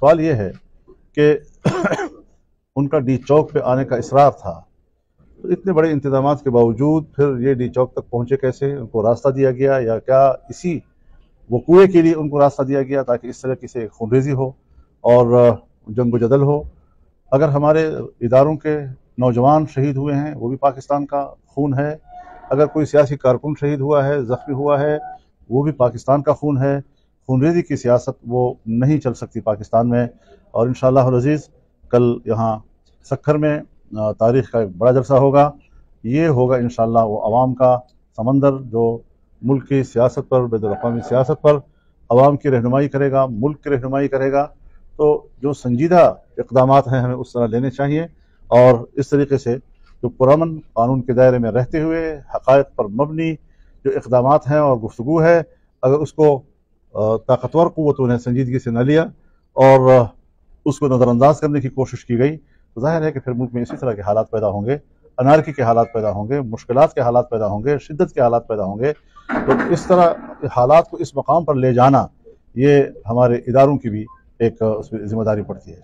सवाल ये है कि उनका डी चौक पे आने का इसरार था, तो इतने बड़े इंतजाम के बावजूद फिर ये डी चौक तक पहुंचे कैसे? उनको रास्ता दिया गया या क्या इसी वकूए के लिए उनको रास्ता दिया गया ताकि इस तरह की से खूनरेजी हो और जंग जदल हो? अगर हमारे इदारों के नौजवान शहीद हुए हैं वो भी पाकिस्तान का खून है, अगर कोई सियासी कारकुन शहीद हुआ है, जख्मी हुआ है, वो भी पाकिस्तान का खून है। खूनरेजी की सियासत वो नहीं चल सकती पाकिस्तान में। और इंशाअल्लाह अज़ीज़ कल यहाँ सक्खर में तारीख़ का एक बड़ा जलसा होगा। ये होगा इंशाअल्लाह वो अवाम का समंदर जो मुल्क की सियासत पर, बैनुल-अक़वामी सियासत पर अवाम की रहनुमाई करेगा, मुल्क की रहनुमाई करेगा। तो जो संजीदा इक़दामात हैं हमें उस तरह लेने चाहिए और इस तरीके से जो पुरअमन कानून के दायरे में रहते हुए हक़ाइक़ पर मबनी जो इक़दामात हैं और गुफ्तगू है, अगर उसको ताकतवर क़ुव्वतों ने संजीदगी से न लिया और उसको नज़रअंदाज करने की कोशिश की गई तो ज़ाहिर है कि फिर मुल्क में इसी तरह के हालात पैदा होंगे, अनारकी के हालात पैदा होंगे, मुश्किलात के हालात पैदा होंगे, शिद्दत के हालात पैदा होंगे। तो इस तरह हालात को इस मकाम पर ले जाना ये हमारे इदारों की भी एक उसमें ज़िम्मेदारी पड़ती है।